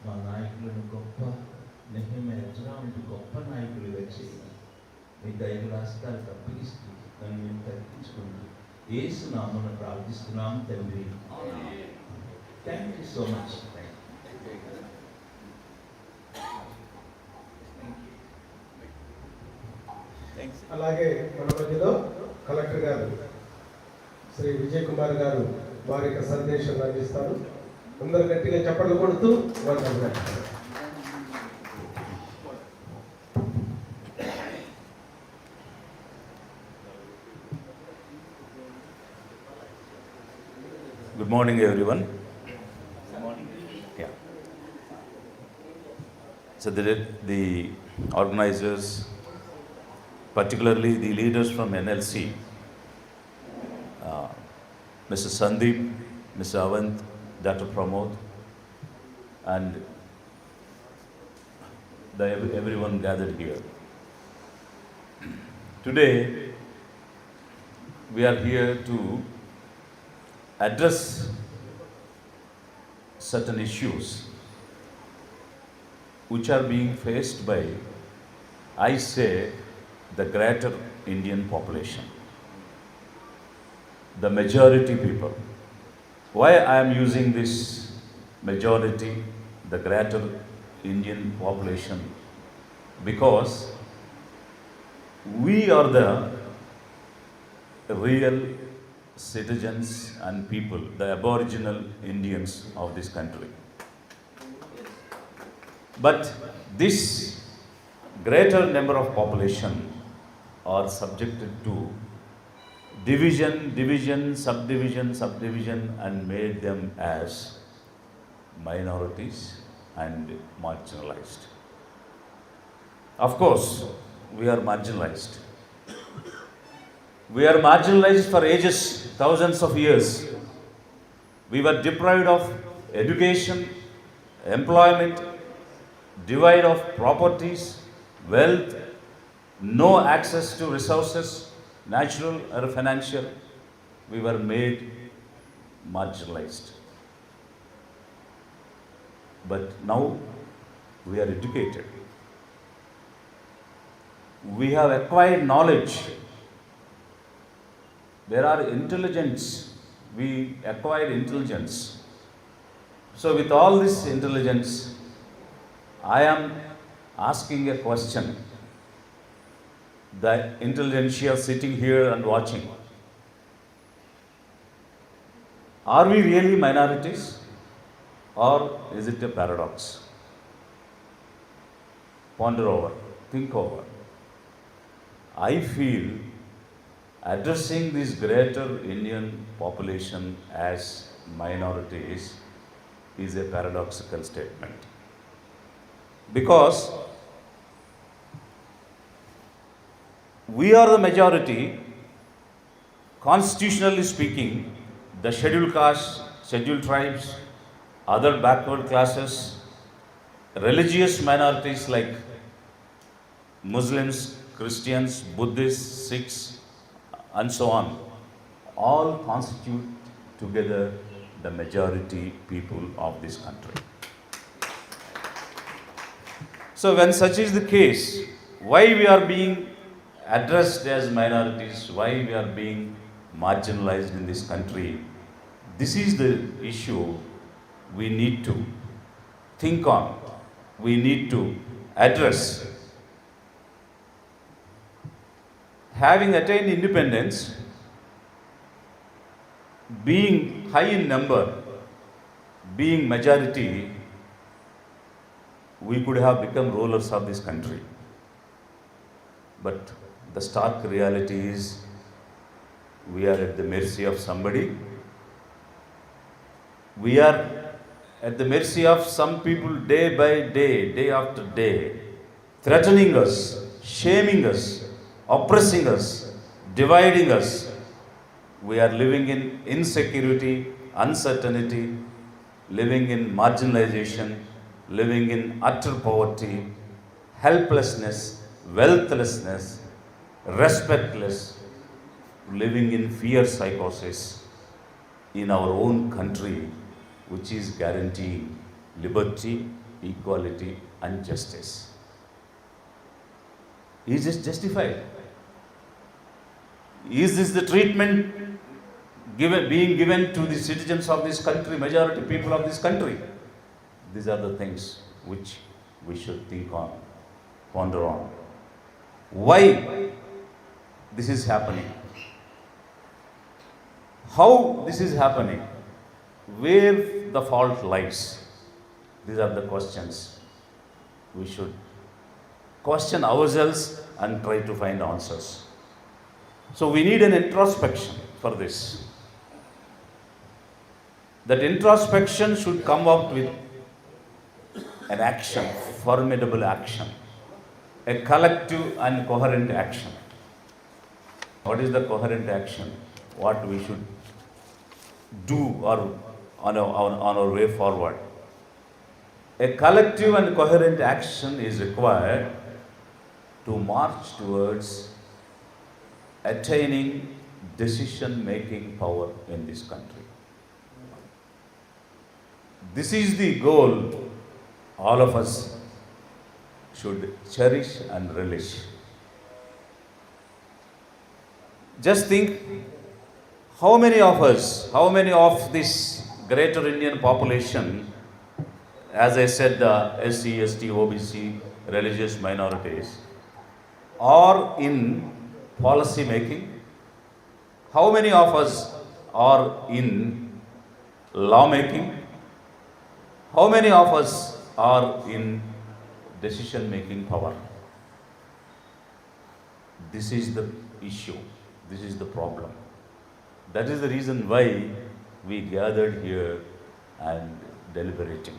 మా నాయకులను గొప్ప నెహెమ్యా వంటి గొప్ప నాయకులుగా చేయాలి. మీ దైవ రాష్ట్రాలకు అప్పగిస్తూ నన్ను మేము తగ్గించుకుంటూ యేసు నామమున ప్రార్థిస్తున్నాం తండ్రి. Thank you so much. అలాగే మన మధ్యలో కలెక్టర్ గారు శ్రీ విజయ్ కుమార్ గారు వారి యొక్క సందేశం అందిస్తారు. అందరూ గట్టిగా చప్పట్లు కొడుతూ Good morning, everyone. Yeah. So the organizers, particularly the leaders from NLC, Mr. Sandeep, Mr. Avant, Dr. Pramod, and everyone gathered here. Today, we are here to address certain issues which are being faced by, I say, the greater Indian population, the majority people. Why I am using this majority, the greater Indian population? Because we are the real citizens and people, the aboriginal Indians of this country. But this greater number of population are subjected to division, subdivision, and made them as minorities and marginalized. Of course, we are marginalized. We are marginalized for ages, thousands of years. We were deprived of education, employment, deprived of properties, wealth, no access to resources, natural or financial. We were made marginalized. But now we are educated. We have acquired knowledge. There are intelligence. We acquired intelligence. So with all this intelligence, I am asking a question. The intelligentsia sitting here and watching. Are we really minorities, or is it a paradox? Ponder over, think over. I feel addressing this greater Indian population as minorities is a paradoxical statement. Because we are the majority, constitutionally speaking, the scheduled castes, scheduled tribes, other backward classes, religious minorities like Muslims, Christians, Buddhists, Sikhs, and so on, all constitute together the majority people of this country. So when such is the case, why we are being addressed as minorities, why we are being marginalized in this country? This is the issue we need to think on, we need to address. Having attained independence, being high in number, being majority, we could have become rulers of this country. But the stark reality is we are at the mercy of somebody. We are at the mercy of some people day by day, day after day, threatening us, shaming us, oppressing us, dividing us. We are living in insecurity, uncertainty, living in marginalization, living in utter poverty, helplessness, wealthlessness, respectless, living in fear psychosis in our own country, which is guaranteeing liberty, equality and justice. Is this justified? Is this the treatment being given to the citizens of this country, majority people of this country? These are the things which we should think on, ponder on. Why this is happening? How this is happening? Where the fault lies? These are the questions we should question ourselves and try to find answers. So we need an introspection for this. That introspection should come up with an action, formidable action, a collective and coherent action. What is the coherent action? What we should do or on our way forward? A collective and coherent action is required to march towards attaining decision-making power in this country. This is the goal all of us should cherish and relish. Just think, how many of this greater Indian population, as I said, the SC, ST, OBC, religious minorities, are in policy making? How many of us are in law making? How many of us are in decision making power? This is the issue. This is the problem. That is the reason why we gathered here and deliberating.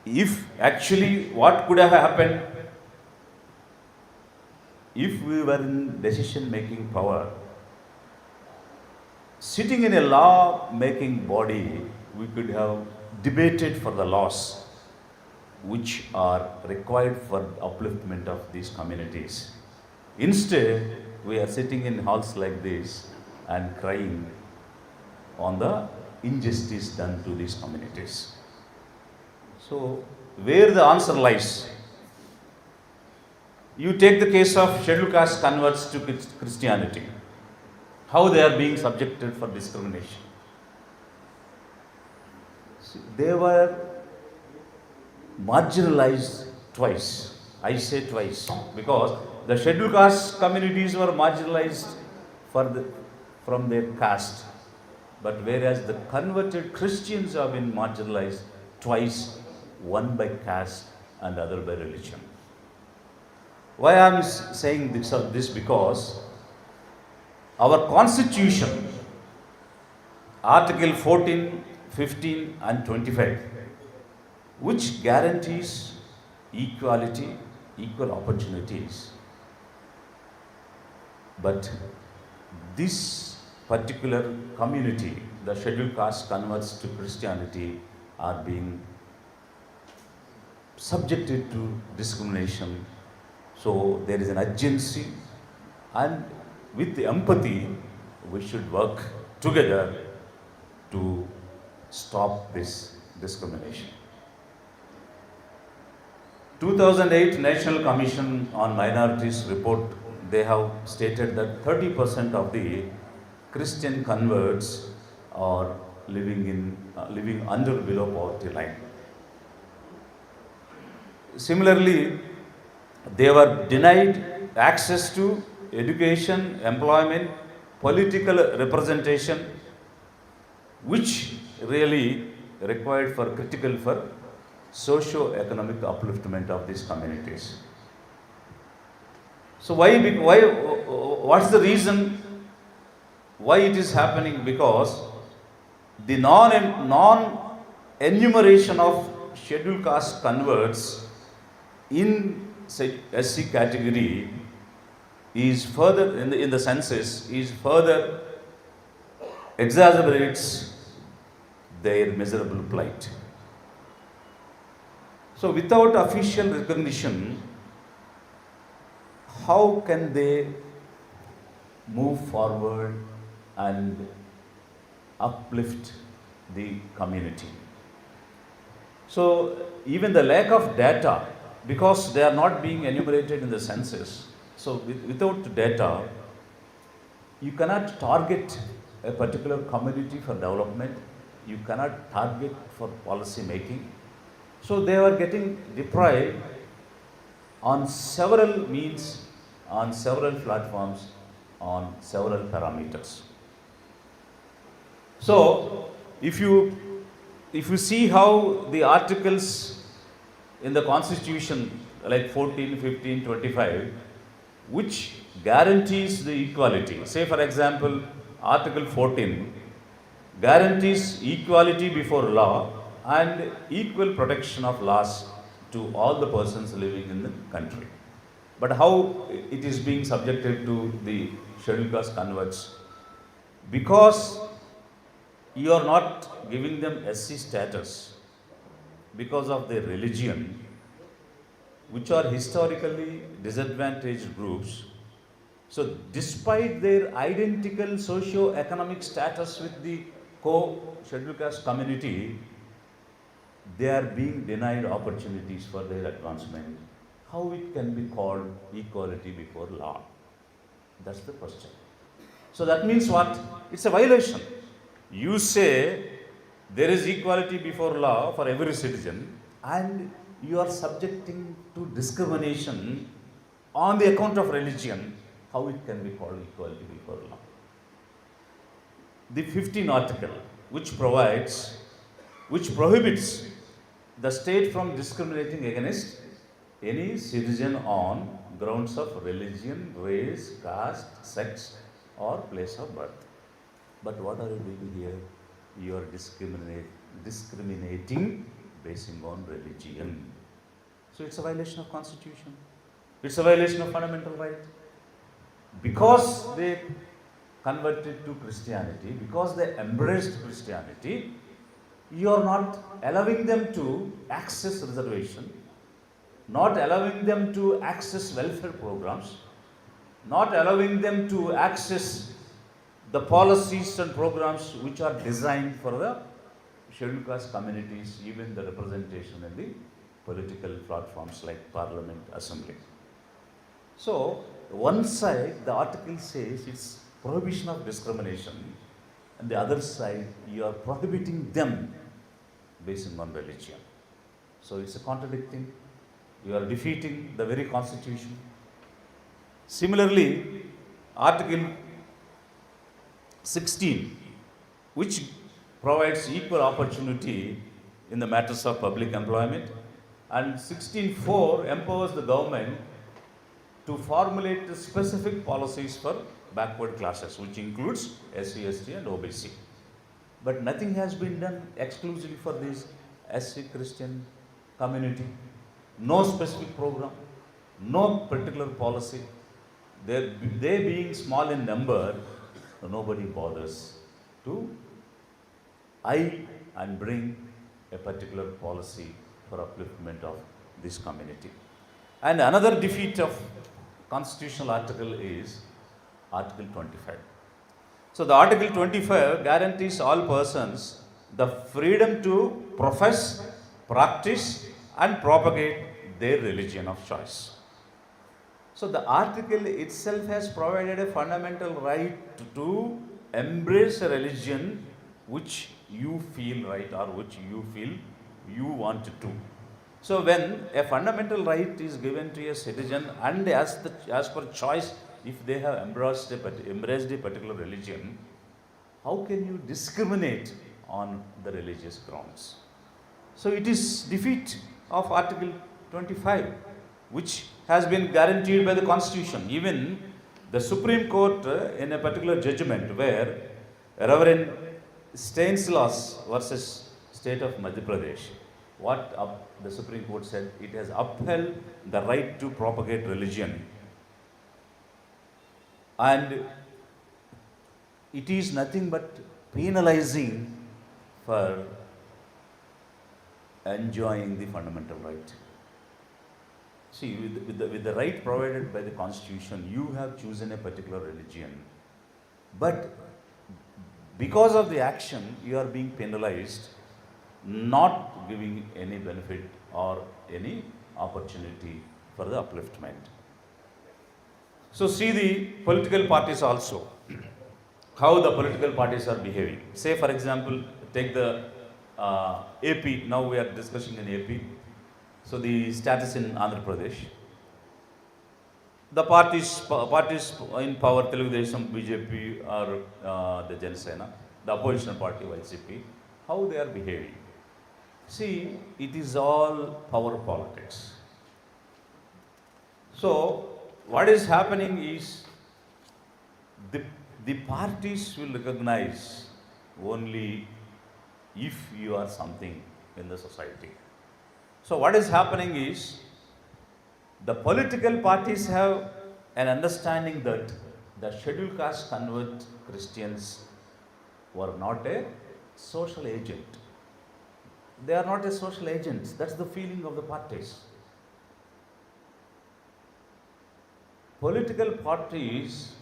If actually what could have happened if we were in decision making power, sitting in a law making body, we could have debated for the laws which are required for upliftment of these communities. Instead, we are sitting in halls like this and crying on the injustice done to these communities. So, where the answer lies? You take the case of scheduled caste converts to Christianity. How they are being subjected for discrimination. They were marginalized twice. I say twice because the scheduled caste communities were marginalized from their caste. But whereas the converted Christians have been marginalized twice, one by caste and other by religion. Why I am saying this because our constitution, Article 14, 15 and 25, which guarantees equality, equal opportunities. But this particular community, the scheduled caste converts to Christianity, are being subjected to discrimination. So there is an urgency, and with the empathy, we should work together to stop this discrimination. 2008 National Commission on Minorities report, they have stated that 30% of the Christian converts are living under below poverty line. Similarly, they were denied access to education, employment, political representation, which really required for critical for socio-economic upliftment of these communities. So what's the reason why it is happening? Because the non-enumeration of scheduled caste converts in SC category is further in the census is further exacerbates their miserable plight. So without official recognition, how can they move forward and uplift the community. So even the lack of data, because they are not being enumerated in the census, so without data, you cannot target a particular community for development, you cannot target for policy making. So they are getting deprived on several means, on several platforms, on several parameters. So if you see how the articles in the Constitution like 14, 15, 25, which guarantees the equality. Say for example, Article 14 guarantees equality before law and equal protection of laws to all the persons living in the country. But how it is being subjected to the scheduled caste converts? Because you are not giving them SC status because of their religion, which are historically disadvantaged groups. So despite their identical socio-economic status with the co-scheduled caste community, they are being denied opportunities for their advancement. How it can be called equality before law? That's the question. So that means what? It's a violation. You say there is equality before law for every citizen, and you are subjecting to discrimination on the account of religion. How it can be called equality before law? The 15th article, which prohibits the state from discriminating against any citizen on grounds of religion, race, caste, sex, or place of birth. But what are you doing here? You are discriminating based on religion. So it's a violation of Constitution. It's a violation of fundamental right. Because they converted to Christianity, because they embraced Christianity, you are not allowing them to access reservation, not allowing them to access welfare programs, not allowing them to access the policies and programs which are designed for the scheduled caste communities, even the representation in the political platforms like Parliament, Assembly. So, one side, the article says it's prohibition of discrimination, and the other side, you are prohibiting them based on religion. So, it's a contradicting. You are defeating the very Constitution. Similarly, Article 16, which provides equal opportunity in the matters of public employment, and 16.4 empowers the government to formulate specific policies for backward classes, which includes SC, ST and OBC. But nothing has been done exclusively for this SC Christian community. No specific program, no particular policy. They being small in number, nobody bothers to and bring a particular policy for upliftment of this community. And another defeat of constitutional article is Article 25. So the Article 25 guarantees all persons the freedom to profess, practice and propagate their religion of choice. So the article itself has provided a fundamental right to embrace a religion which you feel right or which you feel you want to do. So when a fundamental right is given to a citizen and as per choice, if they have embraced a particular religion, how can you discriminate on the religious grounds? So it is defeat of Article 25, which has been guaranteed by the Constitution. Even the Supreme Court in a particular judgment where Reverend Stanislaus versus State of Madhya Pradesh, what the Supreme Court said, it has upheld the right to propagate religion. And it is nothing but penalizing for enjoying the fundamental right. See, with the right provided by the Constitution, you have chosen a particular religion. But because of the action, you are being penalized, not giving any benefit or any opportunity for the upliftment. So see the political parties also, how the political parties are behaving. Say for example, take the AP, now we are discussing in AP. So the status in Andhra Pradesh. The parties in power, Telugudesam, BJP or the Janasena, the opposition party, YCP, how they are behaving. See, it is all power politics. So, what is happening is the parties will recognize only if you are something in the society. So, what is happening is the political parties have an understanding that the scheduled caste convert Christians were not a social agent. They are not a social agent. That's the feeling of the parties. Political parties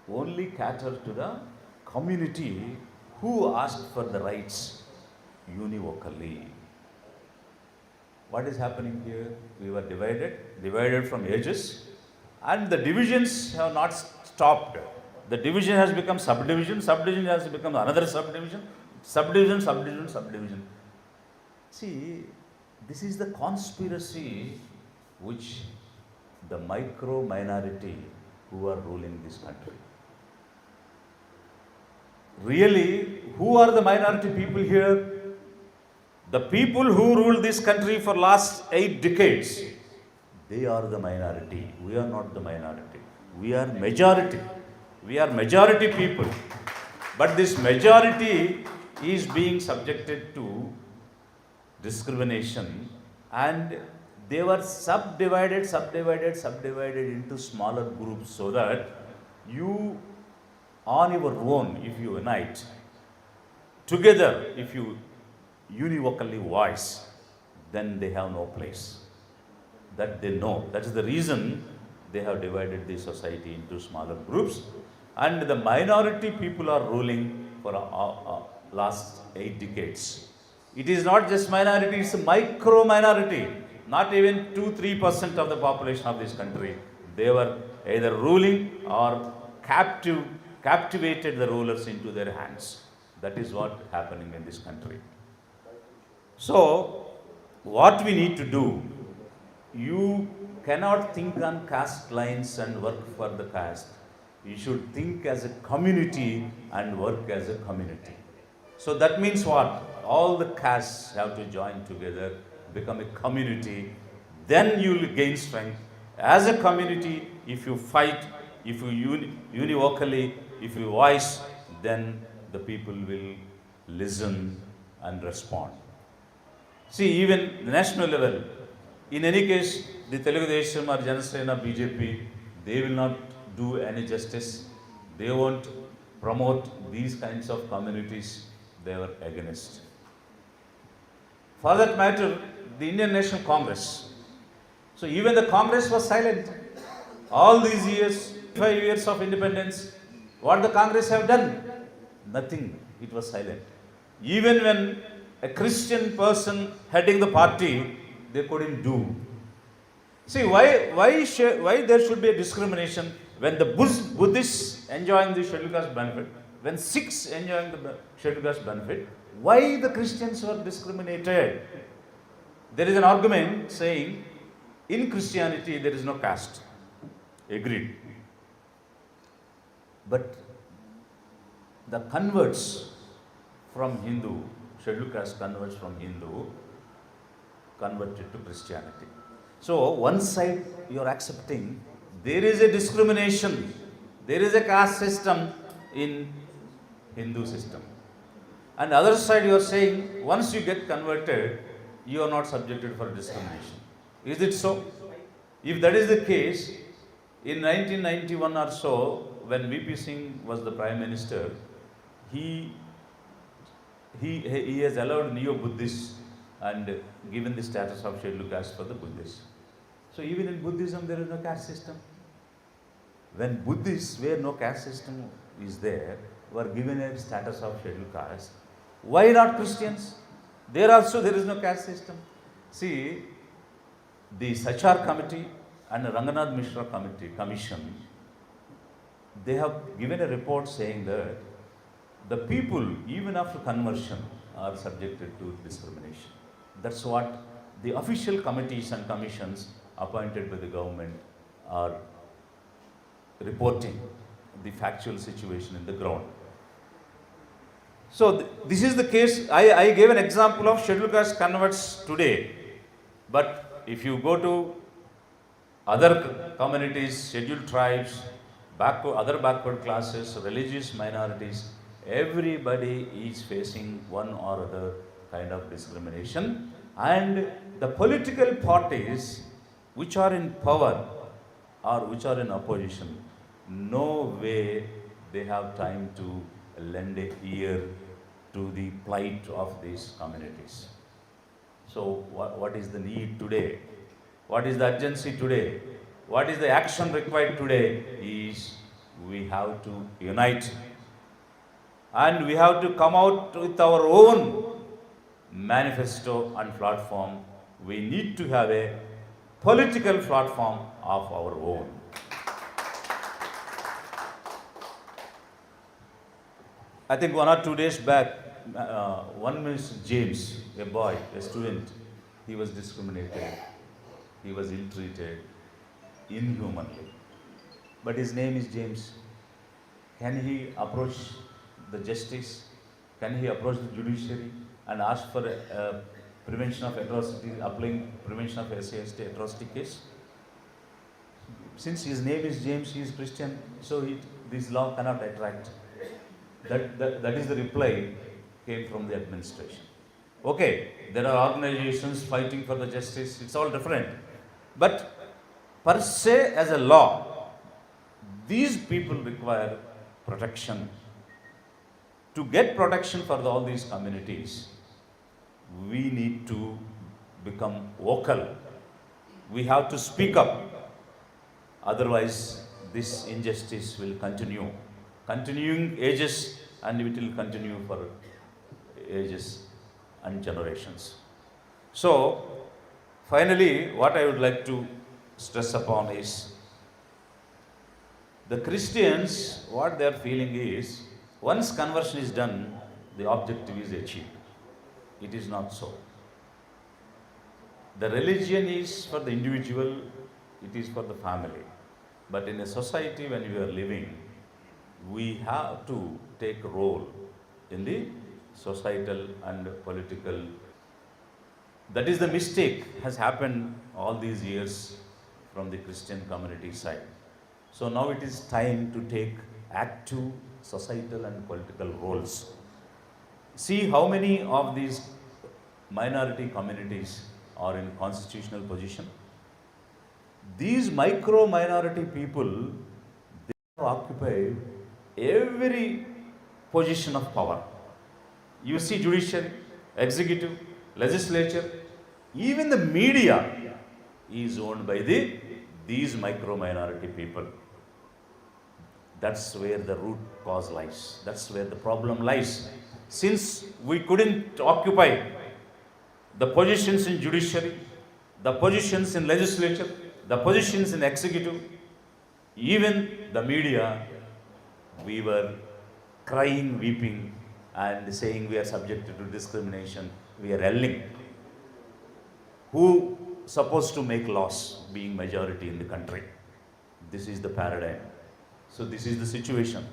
only cater to the community who asked for the rights univocally. What is happening here? We were divided from ages, and the divisions have not stopped. The division has become subdivision has become another subdivision. See, this is the conspiracy which the micro minority who are ruling this country. Really, who are the minority people here? The people who rule this country for last 8 decades, they are the minority. We are not the minority. We are majority. We are majority people. But this majority is being subjected to discrimination, and they were subdivided into smaller groups, so that you on your own, if you unite together, if you univocally voice, then they have no place. That they know. That is the reason they have divided the society into smaller groups, and the minority people are ruling for last 8 decades. It is not just minority, it's a micro minority. Not even 2-3% of the population of this country. They were either ruling or captivated the rulers into their hands. That is what is happening in this country. So, what we need to do, you cannot think on caste lines and work for the caste. You should think as a community and work as a community. So that means what? All the castes have to join together, become a community, then you will gain strength. As a community, if you fight, if you univocally, if you voice, then the people will listen and respond. See, even the national level, in any case, the Telugudesam or Janasena, BJP, they will not do any justice. They won't promote these kinds of communities. They were against. For that matter, the Indian National Congress. So even the Congress was silent. All these years, 5 years of independence, what the Congress have done? Nothing. It was silent. Even when a Christian person heading the party, they couldn't do. See, why there should be a discrimination when the Buddhists enjoying the scheduled caste benefit, when Sikhs enjoying the scheduled caste benefit, why the Christians were discriminated? There is an argument saying, in Christianity there is no caste. Agreed. But the converts from Hindu, scheduled caste converts from Hindu, converted to Christianity. So one side you are accepting there is a discrimination, there is a caste system in Hindu system. And the other side you are saying once you get converted, you are not subjected for discrimination. Is it so? If that is the case, in 1991 or so, when VP Singh was the Prime Minister, he has allowed neo-Buddhists and given the status of scheduled caste for the Buddhists. So even in Buddhism there is no caste system. When Buddhists, where no caste system is there, were given a status of scheduled caste. Why not Christians? There also there is no caste system. See, the Sachar committee and Ranganath Mishra commission, they have given a report saying that the people, even after conversion, are subjected to discrimination. That's what the official committees and commissions appointed by the government are reporting the factual situation in the ground. So this is the case. I gave an example of scheduled caste converts today, but if you go to other communities, scheduled tribes, other backward classes, religious minorities, everybody is facing one or other kind of discrimination, and the political parties which are in power or which are in opposition, no way they have time to lend a ear to the plight of these communities. So what is the need today? What is the urgency today? What is the action required today is we have to unite and we have to come out with our own manifesto and platform. We need to have a political platform of our own. I think 1 or 2 days back, one Mr. James, a boy, a student, he was discriminated, he was ill-treated, inhumanly. But his name is James. Can he approach the justice? Can he approach the judiciary and ask for prevention of atrocity, applying prevention of SAST atrocity case? Since his name is James, he is Christian, so this law cannot attract. That is the reply came from the administration. Okay, there are organizations fighting for the justice, it's all different. But per se as a law, these people require protection. To get protection for all these communities, we need to become vocal. We have to speak up. Otherwise, this injustice will continue. Continuing ages, and it will continue for ages and generations. So, finally, what I would like to stress upon is the Christians, what they are feeling is, once conversion is done, the objective is achieved. It is not so. The religion is for the individual, it is for the family. But in a society when we are living, we have to take a role in the societal and political. That is the mistake has happened all these years from the Christian community side. So now it is time to take active societal and political roles. See how many of these minority communities are in constitutional position. These micro minority people, they occupy every position of power. You see judiciary, executive, legislature, even the media is owned by these micro minority people. That's where the root cause lies. That's where the problem lies. Since we couldn't occupy the positions in judiciary, the positions in legislature, the positions in executive, even the media, we were crying, weeping, and saying we are subjected to discrimination. We are yelling. Who supposed to make laws, being majority in the country? This is the paradigm. So this is the situation.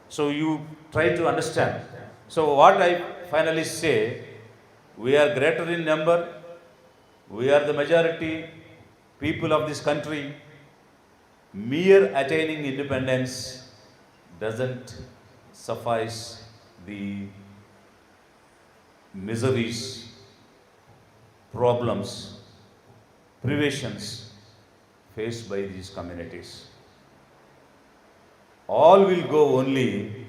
So you try to understand. So what I finally say, we are greater in number, we are the majority people of this country. Mere attaining independence doesn't suffice the miseries, problems, privations faced by these communities. All will go only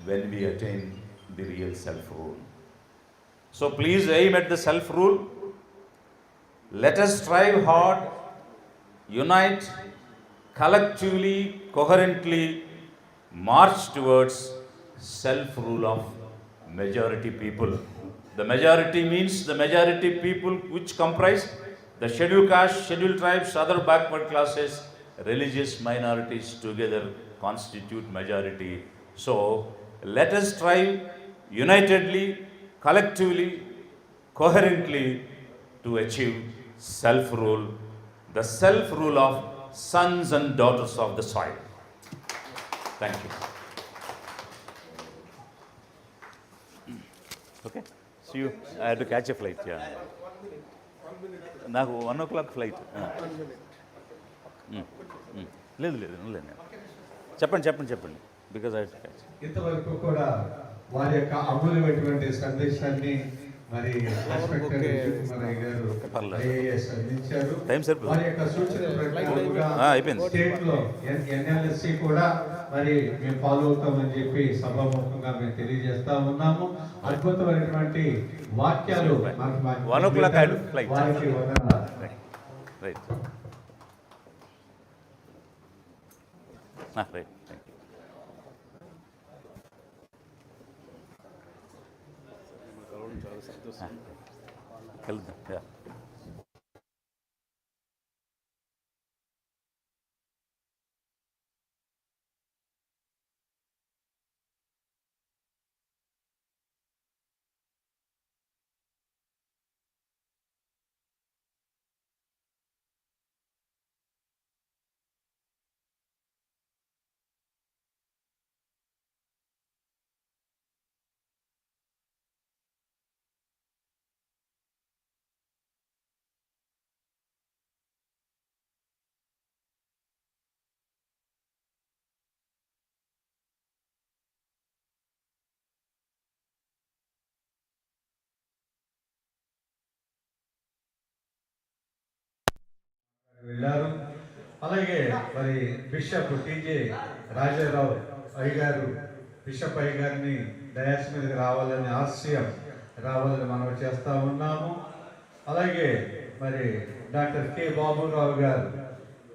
when we attain the real self-rule. So please aim at the self-rule. Let us strive hard, unite, collectively, coherently march towards self-rule of majority people. The majority means the majority people which comprise the scheduled caste, scheduled tribes, other backward classes, religious minorities together constitute majority. So let us strive unitedly, collectively, coherently to achieve self-rule, the self-rule of sons and daughters of the soil. Thank you. Okay, see you. I had to catch a flight. Yeah. నాకు 1 o'clock flight. లేదు చెప్పండి because I catch. ఇంతవరకు కూడా వారి యొక్క అమూల్యమైనటువంటి సందేశాన్ని మరి రెస్పెక్టెడ్ విజయ్ కుమార్ గారు ఐఏఎస్ అందించారు. వారి యొక్క సూచన ప్రకారంగా స్టేట్ లో ఎన్ఎల్ఎస్సి కూడా మరి మేము ఫాలో అవుతామని చెప్పి సభాముఖంగా మేము తెలియజేస్తా ఉన్నాము. అద్భుతమైనటువంటి వాక్యాలు వారికి రైట్. కలుద్దాం. వెళ్ళారు. అలాగే మరి బిషప్ టీజే రాజారావు అయ్యగారు బిషప్ అయ్యగారిని డయాస్ మీదకి రావాలని ఆశయం రావాలని మనం చేస్తూ ఉన్నాము. అలాగే మరి డాక్టర్ కె బాబురావు గారు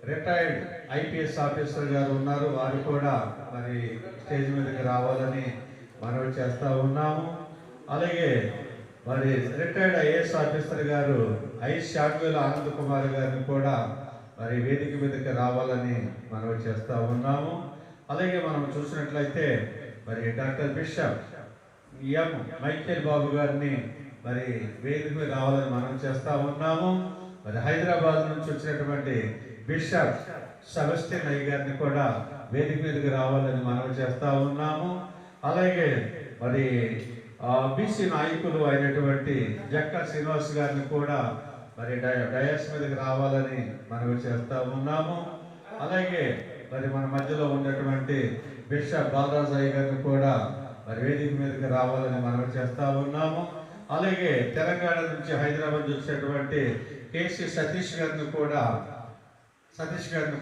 రిటైర్డ్ ఐపీఎస్ ఆఫీసర్ గారు ఉన్నారు. వారు కూడా మరి స్టేజ్ మీదకి రావాలని మనం చేస్తూ ఉన్నాము. అలాగే మరి రిటైర్డ్ ఐఏఎస్ ఆఫీసర్ గారు ఐ శాట్వేల్ ఆనంద్ కుమార్ గారిని కూడా మరి వేదిక మీదకి రావాలని మనం చేస్తూ ఉన్నాము. అలాగే మనం చూసినట్లయితే మరి డాక్టర్ బిషప్ ఎం మైకేల్ బాబు గారిని మరి వేదిక మీద రావాలని మనం చేస్తూ ఉన్నాము. మరి హైదరాబాద్ నుంచి వచ్చినటువంటి బిషప్ సెబస్టియన్ అయ్య గారిని కూడా వేదిక మీదకి రావాలని మనం చేస్తూ ఉన్నాము. అలాగే మరి బీసీ నాయకులు అయినటువంటి జక్కా శ్రీనివాస్ గారిని కూడా మరి డయాస్ మీదకి రావాలని మనం చేస్తూ ఉన్నాము. అలాగే మరి మన మధ్యలో ఉన్నటువంటి బిషప్ బాలరాజు అయ్య గారిని కూడా మరి వేదిక మీదకి రావాలని మనం చేస్తూ ఉన్నాము. అలాగే తెలంగాణ నుంచి హైదరాబాద్ వచ్చేటువంటి కేసీ సతీష్ గారిని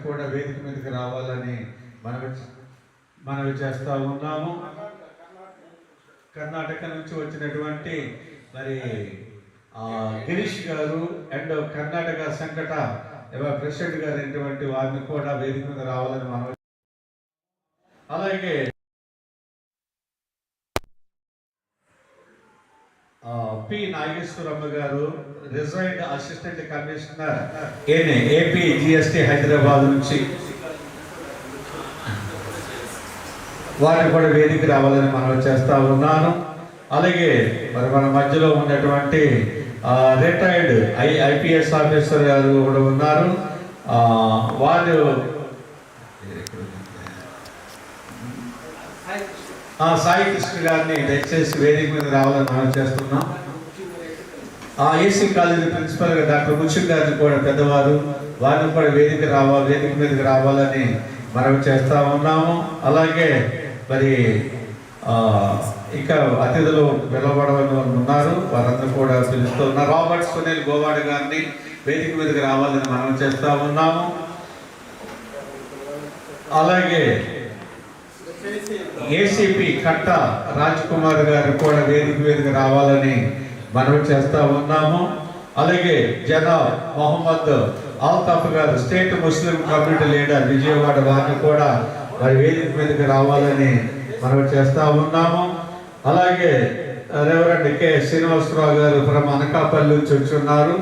కూడా వేదిక మీదకి రావాలని మనం చేస్తూ ఉన్నాము. కర్ణాటక నుంచి వచ్చినటువంటి మరి గిరీష్ గారు అండ్ కర్ణాటక సంకట ప్రెసిడెంట్ గారు అయినటువంటి వారిని కూడా వేదిక మీద రావాలని మనం. అలాగే పి నాగేశ్వరమ్మ గారు resigned assistant commissioner AP GST Hyderabad నుంచి వారిని కూడా వేదిక రావాలని మనం చేస్తూ ఉన్నాను. అలాగే మరి మన మధ్యలో ఉన్నటువంటి రిటైర్డ్ ఐపీఎస్ ఆఫీసర్ గారు కూడా ఉన్నారు. వారు సాయి కృష్ణ గారిని దయచేసి వేదిక మీద రావాలని మనం చేస్తున్నాం. ఏసీ కాలేజీ ప్రిన్సిపల్ గా డాక్టర్ ముషిక్ గారిని కూడా పెద్దవారు, వారిని కూడా వేదిక మీదకి రావాలని మనం చేస్తూ ఉన్నాము. అలాగే మరి ఇక అతిథులు పిలవబడని ఉన్నారు, వారందరూ కూడా పిలుస్తూ ఉన్నారు. రాబర్ట్ సునీల్ గోవాడ గారిని వేదిక మీదకి రావాలని మనం చేస్తూ ఉన్నాము. అలాగే ఏసీపీ కట్ట రాజ్ కుమార్ గారు కూడా వేదిక మీదకి రావాలని మనం చేస్తూ ఉన్నాము. అలాగే జనాబ్ మొహమ్మద్ ఆల్తాఫ్ గారు state Muslim community leader Vijayawada, వారిని కూడా మరి వేదిక మీదకి రావాలని మనం చేస్తా ఉన్నాము. అలాగే రెవరెండ్ కె శ్రీనివాసరావు గారు ఫ్రమ్ అనకాపల్లి నుంచి వచ్చున్నారు,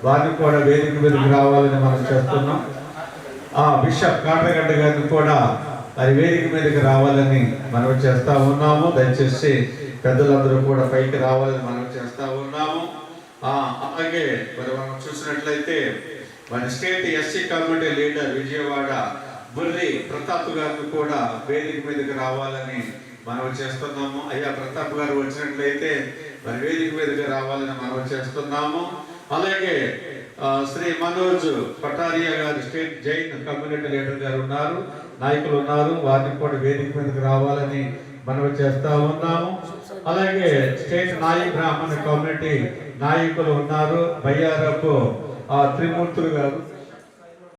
వారిని కూడా వేదిక మీదకి రావాలని మనం చేస్తున్నాం. బిషప్ కాటగడ్డ గారిని కూడా మరి వేదిక మీదకి రావాలని మనం చేస్తా ఉన్నాము. దయచేసి పెద్దలందరూ కూడా పైకి రావాలని మనం చేస్తా ఉన్నాము. అలాగే మరి మనం చూసినట్లయితే మన state SC community leader Vijayawada Burri Pratap గారిని కూడా వేదిక మీదకి రావాలని మనం చేస్తున్నాము. అయ్యా ప్రతాప్ గారు వచ్చినట్లయితే మరి వేదిక మీదకి రావాలని మనం చేస్తున్నాము. అలాగే శ్రీ మనోజ్ పటారియా గారు స్టేట్ జైన్ కమ్యూనిటీ లీడర్ గారు ఉన్నారు, నాయకులు ఉన్నారు, వారిని కూడా వేదిక మీదకి రావాలని మనం చేస్తా ఉన్నాము. అలాగే స్టేట్ నాయి బ్రాహ్మణ కమ్యూనిటీ నాయకులు ఉన్నారు, బయ్యారపు త్రిమూర్తులు గారు,